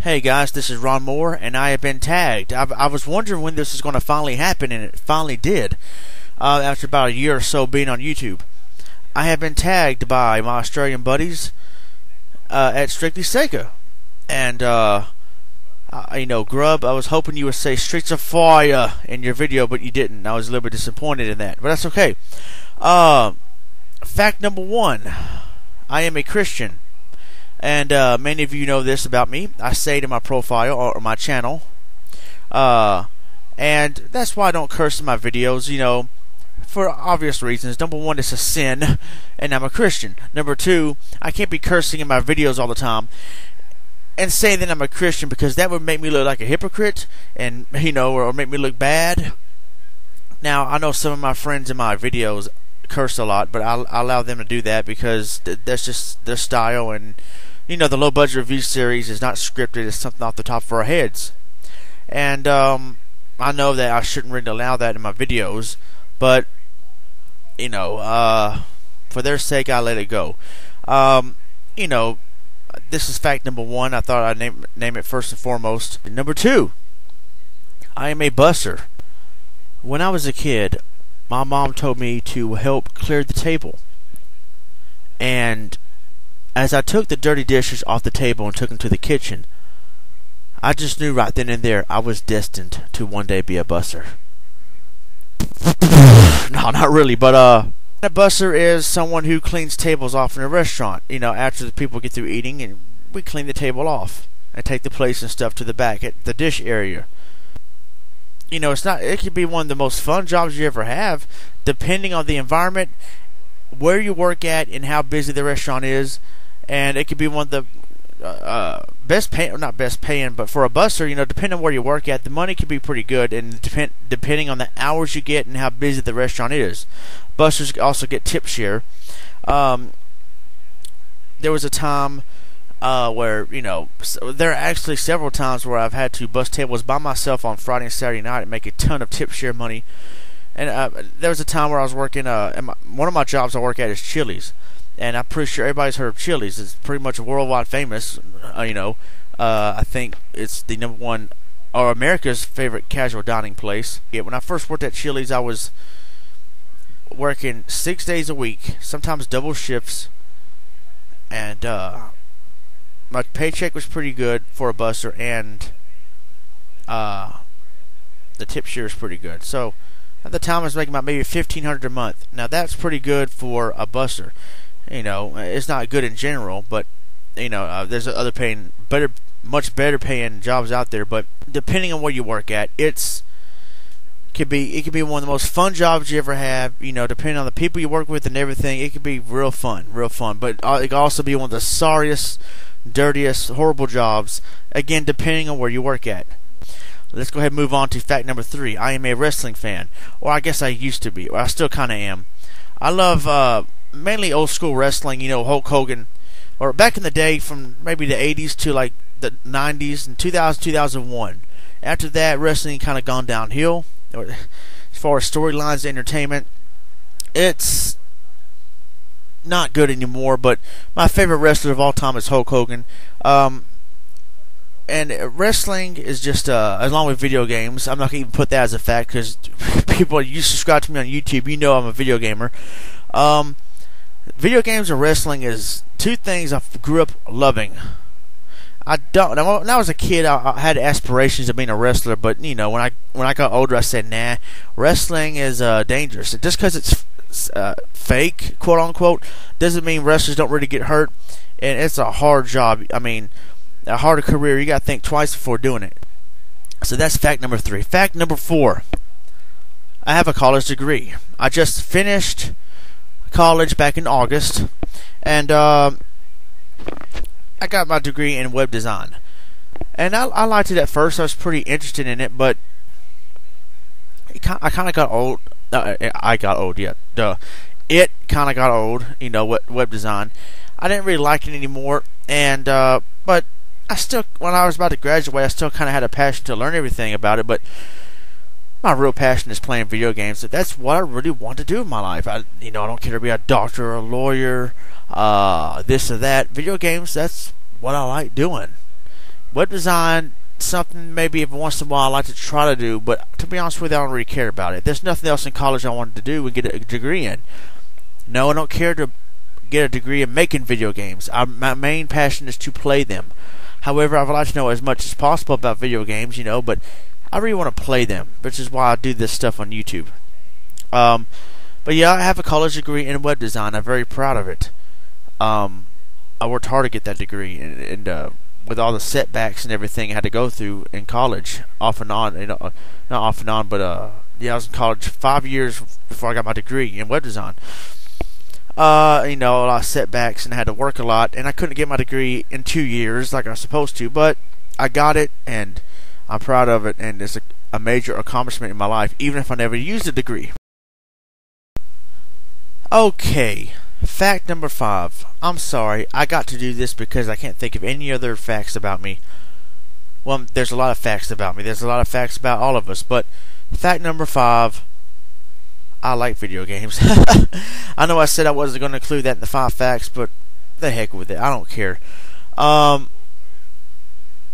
Hey guys, this is Ronmower, and I have been tagged. I was wondering when this is going to finally happen, and it finally did. After about a year or so being on YouTube, I have been tagged by my Australian buddies at Strictly Sega, and Grub. I was hoping you would say Streets of Fire in your video, but you didn't. I was a little bit disappointed in that, but that's okay. Fact number one: I am a Christian. And many of you know this about me. I say it in my profile or my channel. And that's why I don't curse in my videos, for obvious reasons. Number one, it's a sin, and I'm a Christian. Number two, I can't be cursing in my videos all the time and saying that I'm a Christian, because that would make me look like a hypocrite and, or make me look bad. Now, I know some of my friends in my videos curse a lot, but I allow them to do that because that's just their style, and the low budget review series is not scripted. It's something off the top of our heads, and I know that I shouldn't really allow that in my videos, but for their sake I let it go. This is fact number one. I thought I'd name it first and foremost. Number two, I am a busser. When I was a kid, my mom told me to help clear the table, and as I took the dirty dishes off the table and took them to the kitchen, I just knew right then and there I was destined to one day be a busser. No, not really, but a busser is someone who cleans tables off in a restaurant. After the people get through eating, and we clean the table off and take the plates and stuff to the back at the dish area. It could be one of the most fun jobs you ever have, depending on the environment, where you work at, and how busy the restaurant is. And it could be one of the not best paying, but for a busser, depending on where you work at, the money could be pretty good, and depending on the hours you get and how busy the restaurant is. Bussers also get tip share. There was a time where, there are actually several times where I've had to bus tables by myself on Friday and Saturday night and make a ton of tip share money. And there was a time where I was working, one of my jobs I work at is Chili's. And I'm pretty sure everybody's heard of Chili's. It's pretty much worldwide famous. I think it's the number one, or America's favorite casual dining place. Yeah, when I first worked at Chili's, I was working 6 days a week, sometimes double shifts, and my paycheck was pretty good for a busser, and the tip share is pretty good. So at the time, I was making about maybe $1,500 a month. Now that's pretty good for a busser. It's not good in general, but there's other much better paying jobs out there. But depending on where you work at, it could be one of the most fun jobs you ever have. Depending on the people you work with and everything, it could be real fun. But it could also be one of the sorriest, dirtiest, horrible jobs. Again, depending on where you work at. Let's go ahead and move on to fact number three. I am a wrestling fan, or I guess I used to be, or I still kind of am. I love mainly old school wrestling, Hulk Hogan, or back in the day from maybe the 80s to like the 90s and 2000, 2001. After that, wrestling kind of gone downhill as far as storylines, entertainment. It's not good anymore, but my favorite wrestler of all time is Hulk Hogan. And wrestling is just, along with video games, I'm not going to even put that as a fact, because people, you subscribe to me on YouTube, I'm a video gamer. Video games and wrestling is two things I grew up loving. When I was a kid, I had aspirations of being a wrestler, but when I got older, I said, nah, wrestling is dangerous. Just because it's fake, quote unquote, doesn't mean wrestlers don't really get hurt, and it's a hard job. A harder career. You got to think twice before doing it. So that's fact number three. Fact number four: I have a college degree. I just finished college back in August, and I got my degree in web design, and I liked it at first. I was pretty interested in it, but I kind of got old. I got old, yeah. Duh. It kind of got old, web design. I didn't really like it anymore, and but I still, when I was about to graduate, I still kind of had a passion to learn everything about it. But my real passion is playing video games. That's what I really want to do in my life. I don't care to be a doctor or a lawyer, this or that. Video games, that's what I like doing. Web design, something maybe every once in a while I like to try to do, but to be honest with you, I don't really care about it. There's nothing else in college I wanted to do and get a degree in. No, I don't care to get a degree in making video games. My main passion is to play them. However, I would like to know as much as possible about video games, but I really want to play them, which is why I do this stuff on YouTube. But yeah, I have a college degree in web design. I'm very proud of it. I worked hard to get that degree, and with all the setbacks and everything I had to go through in college, off and on, not off and on, but yeah, I was in college 5 years before I got my degree in web design. A lot of setbacks, and I had to work a lot, and I couldn't get my degree in 2 years like I was supposed to, but I got it, and I'm proud of it, and it's a major accomplishment in my life, even if I never used a degree. Okay, fact number 5. I'm sorry, I got to do this because I can't think of any other facts about me. Well, there's a lot of facts about me. There's a lot of facts about all of us, but fact number 5, I like video games. I know I said I wasn't going to include that in the 5 facts, but the heck with it. I don't care.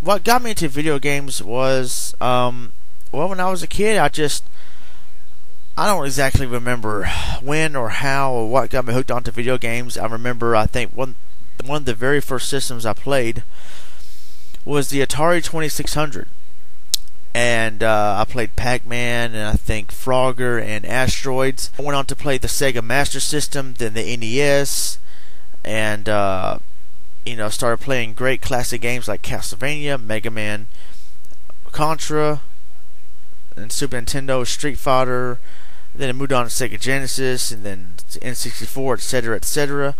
What got me into video games was, when I was a kid, I don't exactly remember when or how or what got me hooked onto video games. I remember, I think, one of the very first systems I played was the Atari 2600. And I played Pac-Man, and I think Frogger and Asteroids. I went on to play the Sega Master System, then the NES, and started playing great classic games like Castlevania, Mega Man, Contra, and Super Nintendo, Street Fighter. Then I moved on to Sega Genesis, and then N64, etc., etc.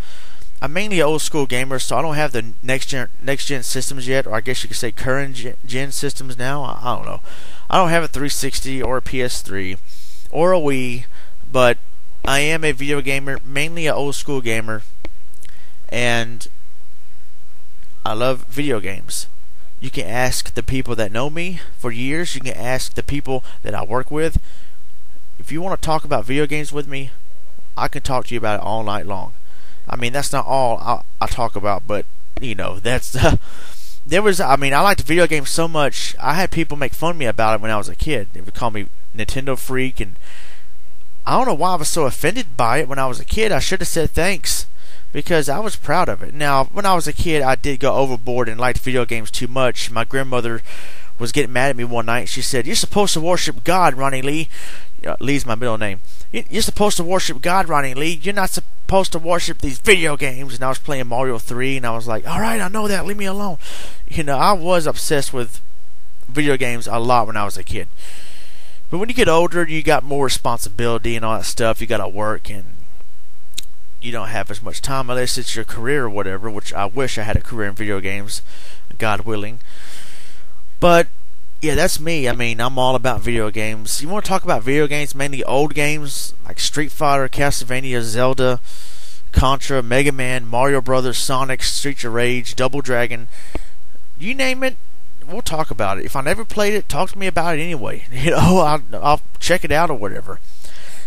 I'm mainly an old school gamer, so I don't have the next gen systems yet, or I guess you could say current gen systems now. I don't know. I don't have a 360 or a PS3 or a Wii, but I am a video gamer, mainly an old school gamer, and I love video games. You can ask the people that know me for years. You can ask the people that I work with. If you want to talk about video games with me, I can talk to you about it all night long. I mean, that's not all I talk about, but that's I liked video games so much. I had people make fun of me about it when I was a kid. They would call me Nintendo freak, and I don't know why I was so offended by it when I was a kid. I should have said thanks, because I was proud of it. Now, when I was a kid, I did go overboard and liked video games too much. My grandmother was getting mad at me one night. She said, "You're supposed to worship God, Ronnie Lee." Lee's my middle name. "You're supposed to worship God, Ronnie Lee. You're not supposed to worship these video games." And I was playing Mario 3, and I was like, "Alright, I know that. Leave me alone." I was obsessed with video games a lot when I was a kid. But when you get older, you got more responsibility and all that stuff. You got to work, and you don't have as much time unless it's your career or whatever, which I wish I had a career in video games, God willing. But yeah, that's me. I mean, I'm all about video games. You want to talk about video games, mainly old games like Street Fighter, Castlevania, Zelda, Contra, Mega Man, Mario Brothers, Sonic, Streets of Rage, Double Dragon. You name it, we'll talk about it. If I never played it, talk to me about it anyway. I'll check it out or whatever.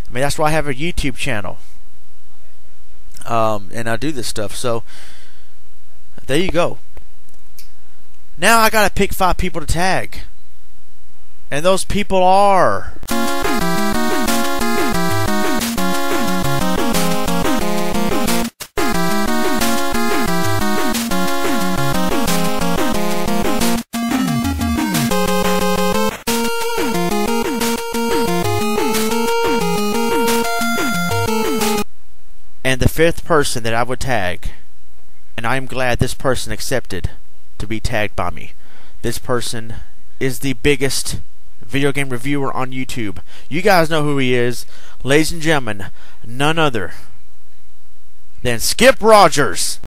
I mean, that's why I have a YouTube channel. And I do this stuff. So, there you go. Now I gotta pick 5 people to tag. And those people are... And the 5th person that I would tag, and I am glad this person accepted to be tagged by me. This person is the biggest video game reviewer on YouTube. You guys know who he is. Ladies and gentlemen, none other than Skip Rogers.